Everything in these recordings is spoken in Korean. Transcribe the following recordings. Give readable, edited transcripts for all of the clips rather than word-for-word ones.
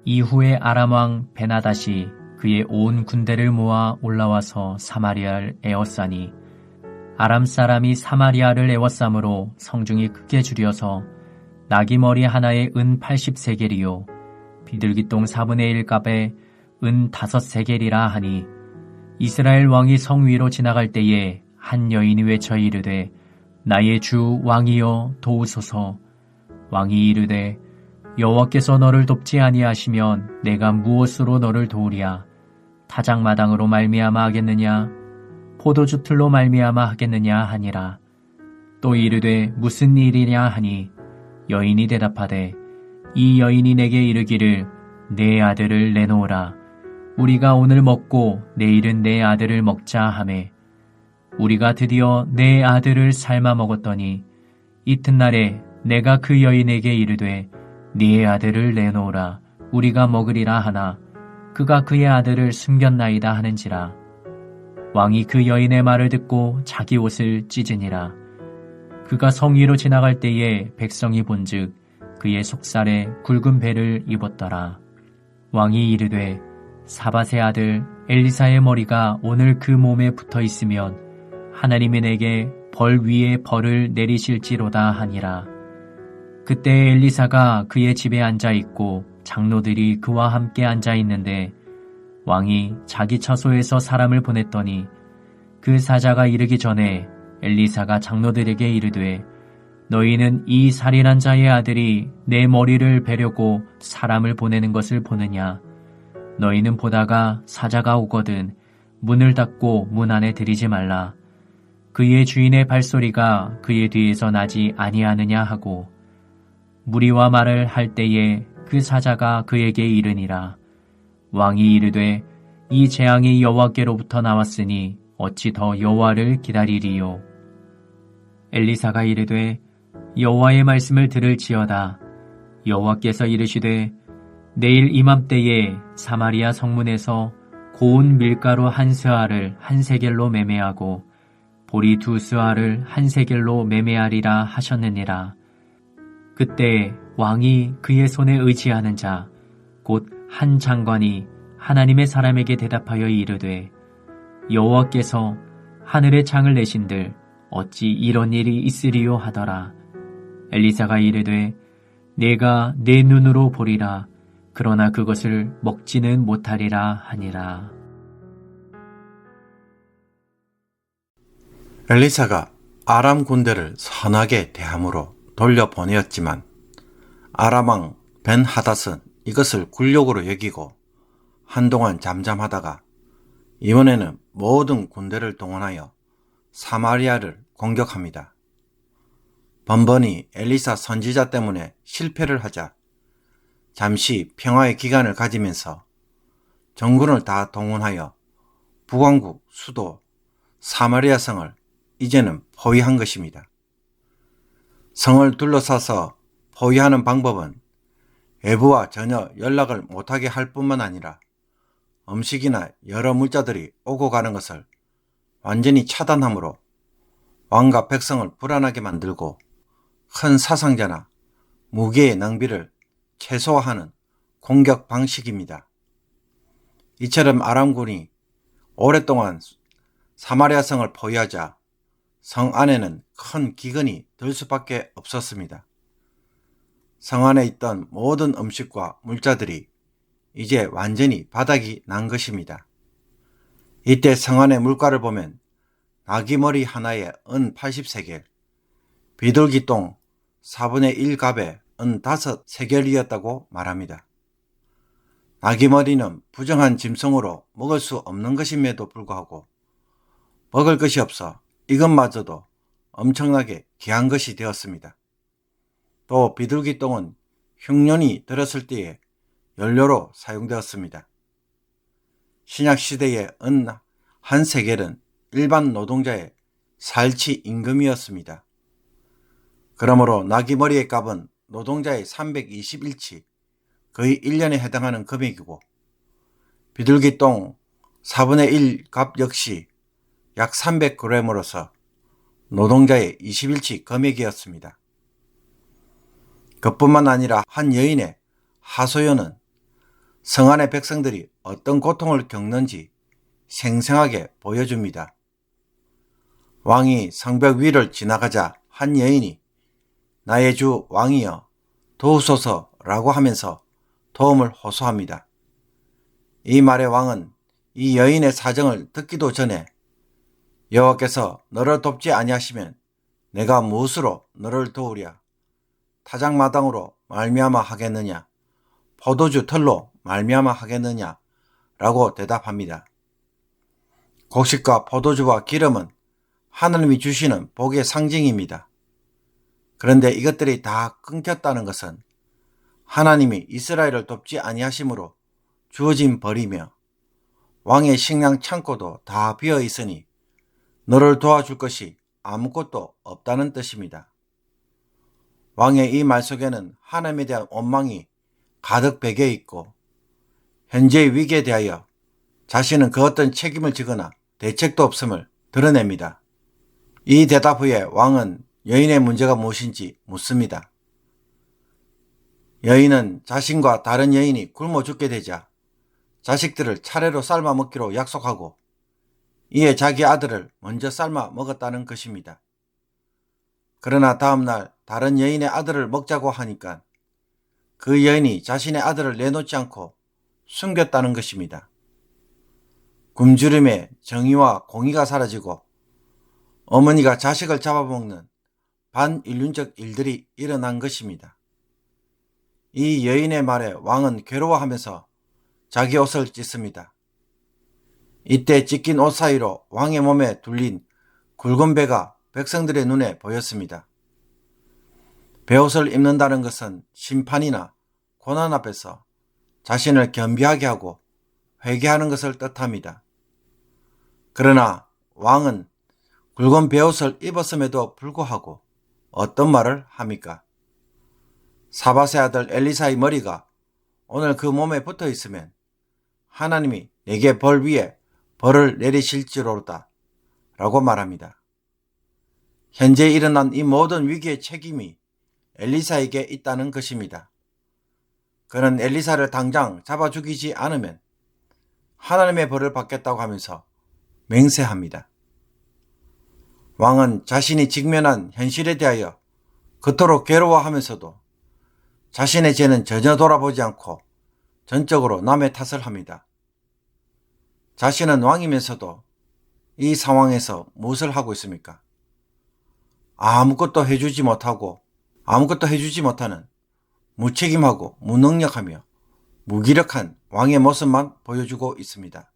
이후에 아람 왕 베나닷이 그의 온 군대를 모아 올라와서 사마리아를 에워싸니 아람 사람이 사마리아를 에워싸므로 성중이 크게 줄여서 나귀머리 하나에 은 80세겔이요 비둘기똥 4분의 1 값에 은 5세겔이라 하니 이스라엘 왕이 성 위로 지나갈 때에 한 여인이 외쳐 이르되 나의 주 왕이여 도우소서. 왕이 이르되 여호와께서 너를 돕지 아니하시면 내가 무엇으로 너를 도우랴. 타작마당으로 말미암아 하겠느냐 포도주 틀로 말미암아 하겠느냐 하니라. 또 이르되 무슨 일이냐 하니 여인이 대답하되 이 여인이 내게 이르기를 내 아들을 내놓으라. 우리가 오늘 먹고 내일은 내 아들을 먹자 하매 우리가 드디어 내 아들을 삶아 먹었더니 이튿날에 내가 그 여인에게 이르되 네 아들을 내놓으라. 우리가 먹으리라 하나 그가 그의 아들을 숨겼나이다 하는지라. 왕이 그 여인의 말을 듣고 자기 옷을 찢으니라. 그가 성 위로 지나갈 때에 백성이 본즉 그의 속살에 굵은 배를 입었더라. 왕이 이르되 사밧의 아들 엘리사의 머리가 오늘 그 몸에 붙어 있으면 하나님이 내게 벌 위에 벌을 내리실지로다 하니라. 그때 엘리사가 그의 집에 앉아 있고 장로들이 그와 함께 앉아 있는데 왕이 자기 처소에서 사람을 보냈더니 그 사자가 이르기 전에 엘리사가 장로들에게 이르되 너희는 이 살인한 자의 아들이 내 머리를 베려고 사람을 보내는 것을 보느냐. 너희는 보다가 사자가 오거든 문을 닫고 문 안에 들이지 말라. 그의 주인의 발소리가 그의 뒤에서 나지 아니하느냐 하고 무리와 말을 할 때에 그 사자가 그에게 이르니라. 왕이 이르되 이 재앙이 여호와께로부터 나왔으니 어찌 더 여호와를 기다리리요. 엘리사가 이르되 여호와의 말씀을 들을지어다. 여호와께서 이르시되 내일 이맘때에 사마리아 성문에서 고운 밀가루 한 스아를 한 세겔로 매매하고 보리 2스아를 한 세겔로 매매하리라 하셨느니라. 그때 왕이 그의 손에 의지하는 자 곧 한 장관이 하나님의 사람에게 대답하여 이르되 여호와께서 하늘의 창을 내신들 어찌 이런 일이 있으리요 하더라. 엘리사가 이르되 내가 내 눈으로 보리라. 그러나 그것을 먹지는 못하리라 하니라. 엘리사가 아람 군대를 선하게 대함으로 돌려보내었지만 아람 왕 벤하닷은 이것을 굴욕으로 여기고 한동안 잠잠하다가 이번에는 모든 군대를 동원하여 사마리아를 공격합니다. 번번이 엘리사 선지자 때문에 실패를 하자 잠시 평화의 기간을 가지면서 정군을 다 동원하여 북왕국 수도 사마리아 성을 이제는 포위한 것입니다. 성을 둘러싸서 포위하는 방법은 외부와 전혀 연락을 못하게 할 뿐만 아니라 음식이나 여러 물자들이 오고 가는 것을 완전히 차단하므로 왕과 백성을 불안하게 만들고 큰 사상자나 무기의 낭비를 최소화하는 공격 방식입니다. 이처럼 아람군이 오랫동안 사마리아 성을 포위하자 성 안에는 큰 기근이 들 수밖에 없었습니다. 성 안에 있던 모든 음식과 물자들이 이제 완전히 바닥이 난 것입니다. 이때 성 안의 물가를 보면 나귀머리 하나에 은 80세겔, 비둘기똥 4분의 1 값에 은 5세겔이었다고 말합니다. 나귀머리는 부정한 짐승으로 먹을 수 없는 것임에도 불구하고 먹을 것이 없어 이것마저도 엄청나게 귀한 것이 되었습니다. 또 비둘기똥은 흉년이 들었을 때에 연료로 사용되었습니다. 신약시대의 은 한 세겔은 일반 노동자의 살치 임금이었습니다. 그러므로 나귀머리의 값은 노동자의 321치, 거의 1년에 해당하는 금액이고 비둘기똥 4분의 1 값 역시 약 300g으로서 노동자의 21치 금액이었습니다. 그뿐만 아니라 한 여인의 하소연은 성 안의 백성들이 어떤 고통을 겪는지 생생하게 보여줍니다. 왕이 성벽 위를 지나가자 한 여인이 나의 주 왕이여 도우소서라고 하면서 도움을 호소합니다. 이 말에 왕은 이 여인의 사정을 듣기도 전에 여호와께서 너를 돕지 아니하시면 내가 무엇으로 너를 도우랴? 타작마당으로 말미암아 하겠느냐? 포도주 털로 말미암아 하겠느냐? 라고 대답합니다. 곡식과 포도주와 기름은 하나님이 주시는 복의 상징입니다. 그런데 이것들이 다 끊겼다는 것은 하나님이 이스라엘을 돕지 아니하심으로 주어진 벌이며 왕의 식량 창고도 다 비어 있으니 너를 도와줄 것이 아무것도 없다는 뜻입니다. 왕의 이 말 속에는 하나님에 대한 원망이 가득 배겨 있고 현재의 위기에 대하여 자신은 그 어떤 책임을 지거나 대책도 없음을 드러냅니다. 이 대답 후에 왕은 여인의 문제가 무엇인지 묻습니다. 여인은 자신과 다른 여인이 굶어 죽게 되자 자식들을 차례로 삶아 먹기로 약속하고 이에 자기 아들을 먼저 삶아 먹었다는 것입니다. 그러나 다음날 다른 여인의 아들을 먹자고 하니까 그 여인이 자신의 아들을 내놓지 않고 숨겼다는 것입니다. 굶주림에 정의와 공의가 사라지고 어머니가 자식을 잡아먹는 반인륜적 일들이 일어난 것입니다. 이 여인의 말에 왕은 괴로워하면서 자기 옷을 찢습니다. 이때 찢긴 옷 사이로 왕의 몸에 둘린 굵은 배가 백성들의 눈에 보였습니다. 베옷을 입는다는 것은 심판이나 고난 앞에서 자신을 겸비하게 하고 회개하는 것을 뜻합니다. 그러나 왕은 굵은 베옷을 입었음에도 불구하고 어떤 말을 합니까? 사밧의 아들 엘리사의 머리가 오늘 그 몸에 붙어 있으면 하나님이 내게 벌 위에 벌을 내리실지로다 라고 말합니다. 현재 일어난 이 모든 위기의 책임이 엘리사에게 있다는 것입니다. 그는 엘리사를 당장 잡아 죽이지 않으면 하나님의 벌을 받겠다고 하면서 맹세합니다. 왕은 자신이 직면한 현실에 대하여 그토록 괴로워하면서도 자신의 죄는 전혀 돌아보지 않고 전적으로 남의 탓을 합니다. 자신은 왕이면서도 이 상황에서 무엇을 하고 있습니까? 아무것도 해주지 못하고 아무것도 해주지 못하는 무책임하고 무능력하며 무기력한 왕의 모습만 보여주고 있습니다.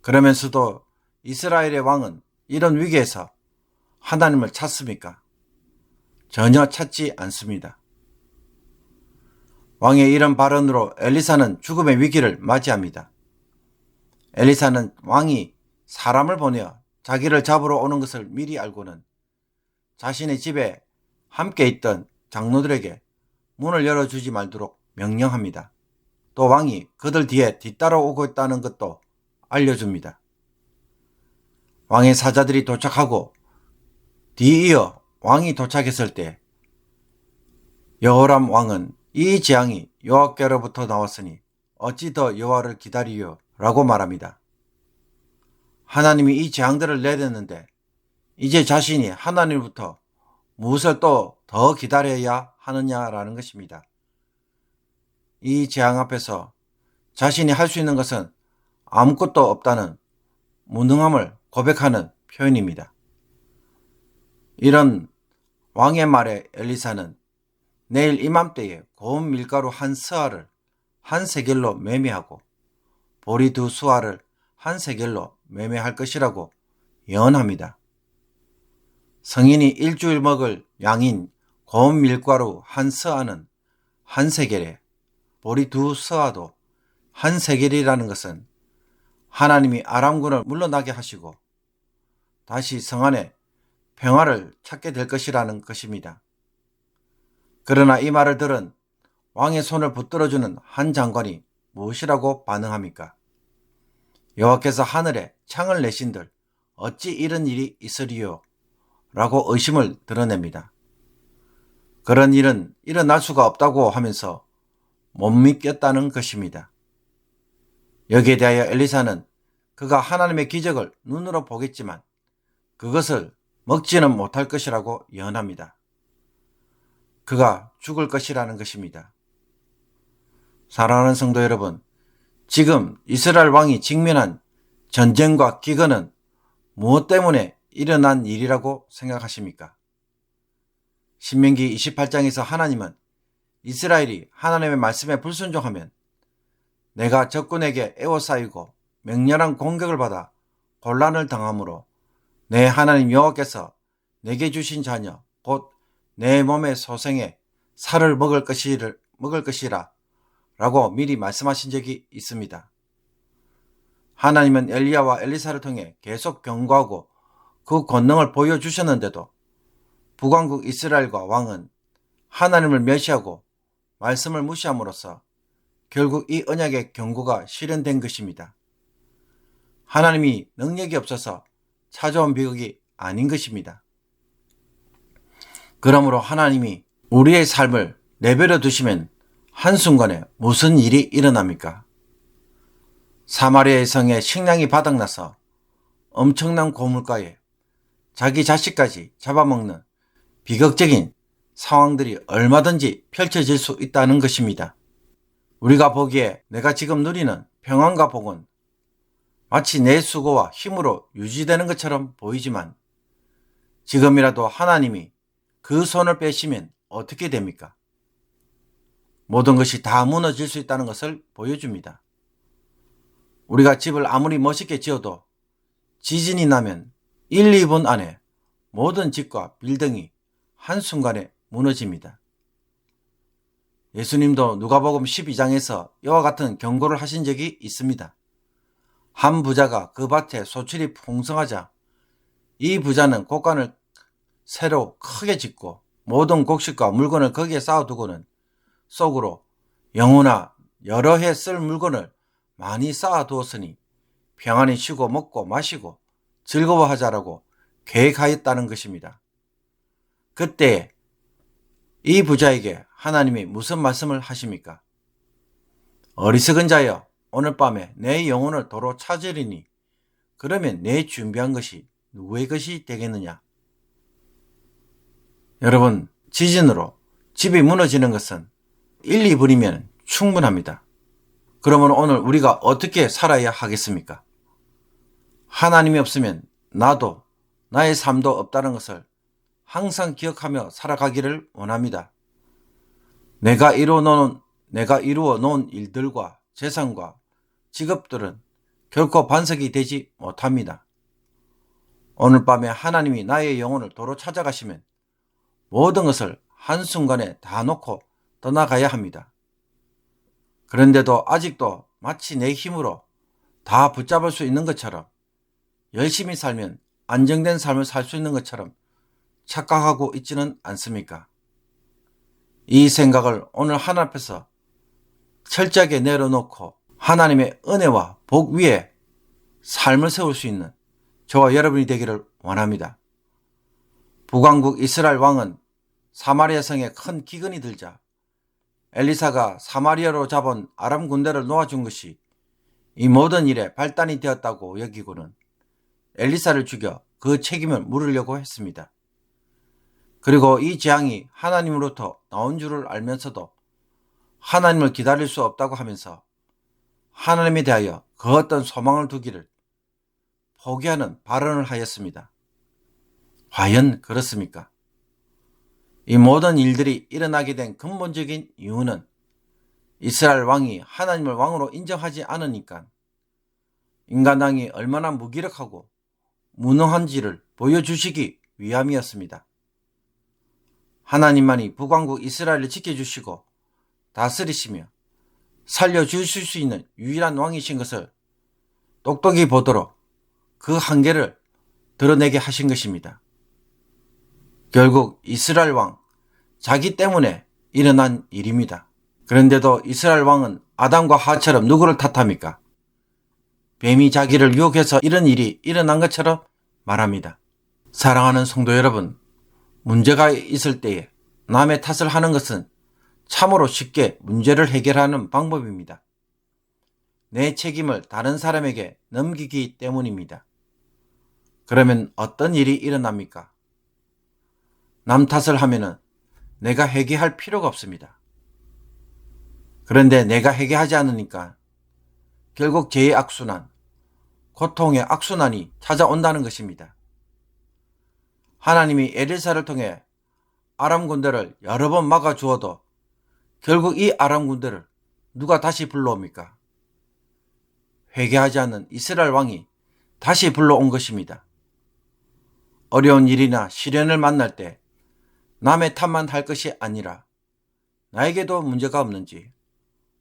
그러면서도 이스라엘의 왕은 이런 위기에서 하나님을 찾습니까? 전혀 찾지 않습니다. 왕의 이런 발언으로 엘리사는 죽음의 위기를 맞이합니다. 엘리사는 왕이 사람을 보내어 자기를 잡으러 오는 것을 미리 알고는 자신의 집에 함께 있던 장로들에게 문을 열어주지 말도록 명령합니다. 또 왕이 그들 뒤에 뒤따라오고 있다는 것도 알려줍니다. 왕의 사자들이 도착하고 뒤이어 왕이 도착했을 때 여호람 왕은 이 재앙이 여호와께로부터 나왔으니 어찌 더 여호와를 기다리요 라고 말합니다. 하나님이 이 재앙들을 내렸는데 이제 자신이 하나님부터 무엇을 또 더 기다려야 하느냐라는 것입니다. 이 재앙 앞에서 자신이 할 수 있는 것은 아무것도 없다는 무능함을 고백하는 표현입니다. 이런 왕의 말에 엘리사는 내일 이맘때에 고운 밀가루 한 스아를 한 세겔로 매매하고 보리 두 수아를 한 세겔로 매매할 것이라고 예언합니다. 성인이 일주일 먹을 양인 고운 밀가루 한 스아는 한 세겔에 보리 두 스아도 한 세겔이라는 것은 하나님이 아람군을 물러나게 하시고 다시 성 안에 평화를 찾게 될 것이라는 것입니다. 그러나 이 말을 들은 왕의 손을 붙들어주는 한 장관이 무엇이라고 반응합니까? 여호와께서 하늘에 창을 내신들 어찌 이런 일이 있으리요? 라고 의심을 드러냅니다. 그런 일은 일어날 수가 없다고 하면서 못 믿겠다는 것입니다. 여기에 대하여 엘리사는 그가 하나님의 기적을 눈으로 보겠지만 그것을 먹지는 못할 것이라고 예언합니다. 그가 죽을 것이라는 것입니다. 사랑하는 성도 여러분, 지금 이스라엘 왕이 직면한 전쟁과 기근은 무엇 때문에 일어난 일이라고 생각하십니까? 신명기 28장에서 하나님은 이스라엘이 하나님의 말씀에 불순종하면 내가 적군에게 에워싸이고 맹렬한 공격을 받아 곤란을 당하므로 내 하나님 여호와께서 내게 주신 자녀 곧 내 몸의 소생의 살을 먹을 것이라 라고 미리 말씀하신 적이 있습니다. 하나님은 엘리야와 엘리사를 통해 계속 경고하고 그 권능을 보여주셨는데도 북왕국 이스라엘과 왕은 하나님을 멸시하고 말씀을 무시함으로써 결국 이 언약의 경고가 실현된 것입니다. 하나님이 능력이 없어서 찾아온 비극이 아닌 것입니다. 그러므로 하나님이 우리의 삶을 내버려 두시면 한순간에 무슨 일이 일어납니까? 사마리아의 성에 식량이 바닥나서 엄청난 고물가에 자기 자식까지 잡아먹는 비극적인 상황들이 얼마든지 펼쳐질 수 있다는 것입니다. 우리가 보기에 내가 지금 누리는 평안과 복은 마치 내 수고와 힘으로 유지되는 것처럼 보이지만 지금이라도 하나님이 그 손을 빼시면 어떻게 됩니까? 모든 것이 다 무너질 수 있다는 것을 보여줍니다. 우리가 집을 아무리 멋있게 지어도 지진이 나면 1, 2분 안에 모든 집과 빌딩이 한순간에 무너집니다. 예수님도 누가복음 12장에서 이와 같은 경고를 하신 적이 있습니다. 한 부자가 그 밭에 소출이 풍성하자 이 부자는 곡간을 새로 크게 짓고 모든 곡식과 물건을 거기에 쌓아두고는 속으로 영혼아 여러 해 쓸 물건을 많이 쌓아두었으니 평안히 쉬고 먹고 마시고 즐거워하자라고 계획하였다는 것입니다. 그때 이 부자에게 하나님이 무슨 말씀을 하십니까? 어리석은 자여 오늘 밤에 내 영혼을 도로 찾으리니 그러면 내 준비한 것이 누구의 것이 되겠느냐? 여러분, 지진으로 집이 무너지는 것은 1, 2분이면 충분합니다. 그러면 오늘 우리가 어떻게 살아야 하겠습니까? 하나님이 없으면 나도 나의 삶도 없다는 것을 항상 기억하며 살아가기를 원합니다. 내가 이루어 놓은 일들과 재산과 직업들은 결코 반석이 되지 못합니다. 오늘 밤에 하나님이 나의 영혼을 도로 찾아가시면 모든 것을 한순간에 다 놓고 떠나가야 합니다. 그런데도 아직도 마치 내 힘으로 다 붙잡을 수 있는 것처럼 열심히 살면 안정된 삶을 살 수 있는 것처럼 착각하고 있지는 않습니까? 이 생각을 오늘 하나님 앞에서 철저하게 내려놓고 하나님의 은혜와 복 위에 삶을 세울 수 있는 저와 여러분이 되기를 원합니다. 북왕국 이스라엘 왕은 사마리아 성에 큰 기근이 들자 엘리사가 사마리아로 잡은 아람 군대를 놓아준 것이 이 모든 일에 발단이 되었다고 여기고는 엘리사를 죽여 그 책임을 물으려고 했습니다. 그리고 이 재앙이 하나님으로부터 나온 줄을 알면서도 하나님을 기다릴 수 없다고 하면서 하나님에 대하여 그 어떤 소망을 두기를 포기하는 발언을 하였습니다. 과연 그렇습니까? 이 모든 일들이 일어나게 된 근본적인 이유는 이스라엘 왕이 하나님을 왕으로 인정하지 않으니까 인간당이 얼마나 무기력하고 무능한지를 보여주시기 위함이었습니다. 하나님만이 북왕국 이스라엘을 지켜주시고 다스리시며 살려주실 수 있는 유일한 왕이신 것을 똑똑히 보도록 그 한계를 드러내게 하신 것입니다. 결국 이스라엘 왕 자기 때문에 일어난 일입니다. 그런데도 이스라엘 왕은 아담과 하와처럼 누구를 탓합니까? 뱀이 자기를 유혹해서 이런 일이 일어난 것처럼 말합니다. 사랑하는 성도 여러분, 문제가 있을 때에 남의 탓을 하는 것은 참으로 쉽게 문제를 해결하는 방법입니다. 내 책임을 다른 사람에게 넘기기 때문입니다. 그러면 어떤 일이 일어납니까? 남 탓을 하면은 내가 회개할 필요가 없습니다. 그런데 내가 회개하지 않으니까 결국 죄의 악순환, 고통의 악순환이 찾아온다는 것입니다. 하나님이 엘리사를 통해 아람 군대를 여러 번 막아주어도 결국 이 아람 군대를 누가 다시 불러옵니까? 회개하지 않는 이스라엘 왕이 다시 불러온 것입니다. 어려운 일이나 시련을 만날 때 남의 탓만 할 것이 아니라 나에게도 문제가 없는지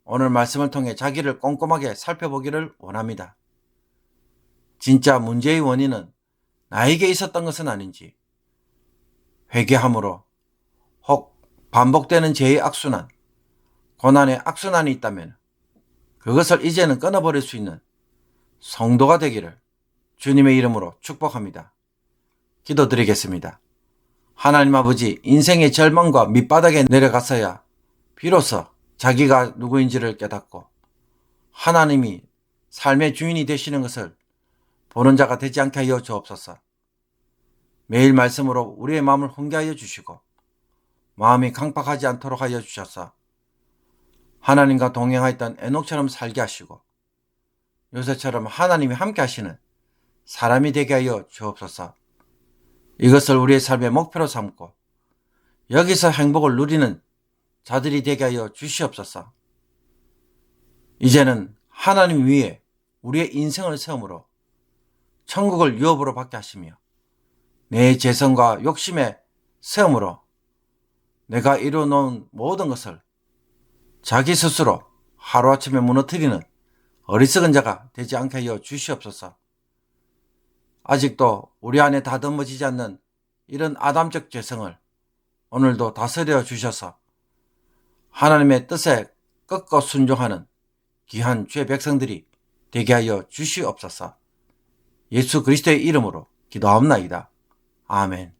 오늘 말씀을 통해 자기를 꼼꼼하게 살펴보기를 원합니다. 진짜 문제의 원인은 나에게 있었던 것은 아닌지, 회개함으로 혹 반복되는 죄의 악순환, 고난의 악순환이 있다면 그것을 이제는 끊어버릴 수 있는 성도가 되기를 주님의 이름으로 축복합니다. 기도드리겠습니다. 하나님 아버지, 인생의 절망과 밑바닥에 내려가서야 비로소 자기가 누구인지를 깨닫고 하나님이 삶의 주인이 되시는 것을 보는 자가 되지 않게 하여 주옵소서. 매일 말씀으로 우리의 마음을 훈계하여 주시고 마음이 강팍하지 않도록 하여 주셔서 하나님과 동행하였던 에녹처럼 살게 하시고 요새처럼 하나님이 함께 하시는 사람이 되게 하여 주옵소서. 이것을 우리의 삶의 목표로 삼고 여기서 행복을 누리는 자들이 되게 하여 주시옵소서. 이제는 하나님 위에 우리의 인생을 세움으로 천국을 유업으로 받게 하시며 내 재성과 욕심의 세움으로 내가 이루어놓은 모든 것을 자기 스스로 하루아침에 무너뜨리는 어리석은 자가 되지 않게 하여 주시옵소서. 아직도 우리 안에 다듬어지지 않는 이런 아담적 죄성을 오늘도 다스려 주셔서 하나님의 뜻에 꺾어 순종하는 귀한 주의 백성들이 되게 하여 주시옵소서. 예수 그리스도의 이름으로 기도하옵나이다. 아멘.